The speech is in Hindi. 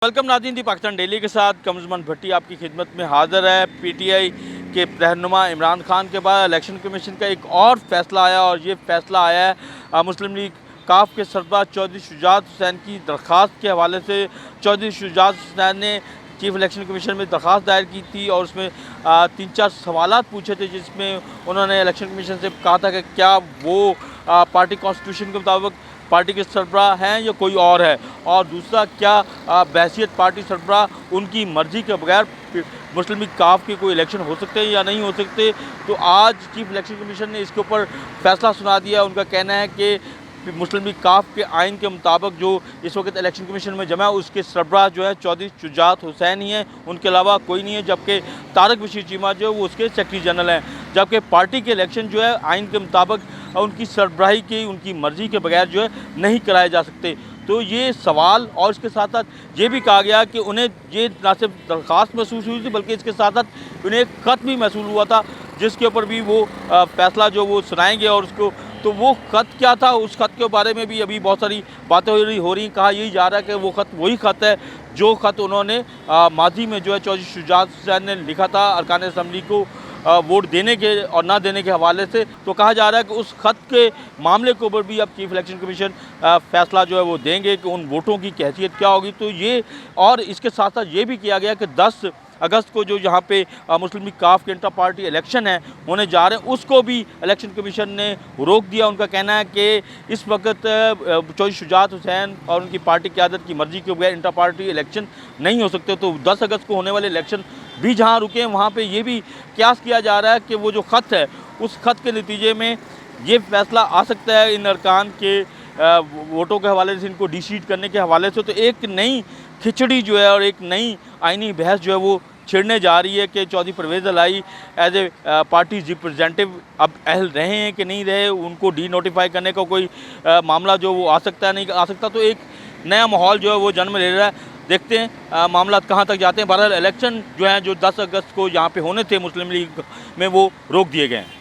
वेलकम नाज़रीन, दी पाकिस्तान डेली के साथ कमरज़मान भट्टी आपकी खिदमत में हाज़िर है। पीटीआई के रहनुमा इमरान खान के बाद इलेक्शन कमीशन का एक और फैसला आया और ये फैसला आया है मुस्लिम लीग काफ के सरबराह चौधरी शुजात हुसैन की दरख्वास्त के हवाले से। चौधरी शुजात हुसैन ने चीफ इलेक्शन कमीशन में दरख्वास्त दायर की थी और उसमें 3-4 सवालात पूछे थे, जिसमें उन्होंने इलेक्शन कमीशन से कहा था कि क्या वो पार्टी कॉन्स्टिट्यूशन के मुताबिक पार्टी के सरबराह हैं या कोई और है, और दूसरा क्या बहैसियत पार्टी सरबराह उनकी मर्ज़ी के बगैर मुस्लिम लीग काफ के कोई इलेक्शन हो सकते हैं या नहीं हो सकते। तो आज चीफ इलेक्शन कमीशन ने इसके ऊपर फैसला सुना दिया। उनका कहना है कि मुस्लिम लीग काफ के आइन के मुताबिक जो इस वक्त इलेक्शन कमीशन में जमा है उसके सरबराह जो है चौधरी शुजात हुसैन ही हैं, उनके अलावा कोई नहीं है। जबकि तारक बशीर चीमा जो है वो उसके सेक्रेटरी जनरल हैं। जबकि पार्टी के इलेक्शन जो है आइन के मुताबिक उनकी सरबराही की उनकी मर्ज़ी के बगैर जो है नहीं कराए जा सकते। तो ये सवाल, और इसके साथ साथ ये भी कहा गया कि उन्हें ये ना सिर्फ दरख्वास्त महसूस हुई थी बल्कि इसके साथ साथ उन्हें एक ख़त भी महसूस हुआ था, जिसके ऊपर भी वो फैसला जो वो सुनाएंगे। और उसको तो वो ख़त क्या था, उस ख़त के बारे में भी अभी बहुत सारी बातें हो रही। कहा यही जा रहा है कि वो ख़त वही ख़त है जो ख़त उन्होंने माजी में जो है चौधरी शुजात हुसैन ने लिखा था अरकान असम्बली को वोट देने के और ना देने के हवाले से। तो कहा जा रहा है कि उस ख़त के मामले के ऊपर भी अब चीफ इलेक्शन कमीशन फैसला जो है वो देंगे कि उन वोटों की कैफियत क्या होगी। तो ये, और इसके साथ साथ ये भी किया गया कि 10 अगस्त को जो यहाँ पे मुस्लिम लीग काफ के इंटर पार्टी इलेक्शन है होने जा रहे हैं, उसको भी इलेक्शन कमीशन ने रोक दिया। उनका कहना है कि इस वक्त चौधरी शुजात हुसैन और उनकी पार्टी क़यादत की मर्ज़ी के बगैर इंटर पार्टी इलेक्शन नहीं हो सकते। तो 10 अगस्त को होने वाले इलेक्शन भी जहाँ रुके हैं वहाँ पे ये भी क्यास किया जा रहा है कि वो जो ख़त है उस ख़त के नतीजे में ये फैसला आ सकता है इन अरकान के वोटों के हवाले से, इनको डिसीट करने के हवाले से। तो एक नई खिचड़ी जो है और एक नई आइनी बहस जो है वो छिड़ने जा रही है कि Chaudhry Pervaiz Elahi as a party representative अब अहल रहे हैं कि नहीं रहे, उनको डी नोटिफाई करने का कोई मामला जो वो आ सकता है नहीं आ सकता। तो एक नया माहौल जो है वो जन्म ले रहा है। देखते हैं मामला कहाँ तक जाते हैं। बहरहाल इलेक्शन जो हैं जो 10 अगस्त को यहाँ पे होने थे मुस्लिम लीग में, वो रोक दिए गए हैं।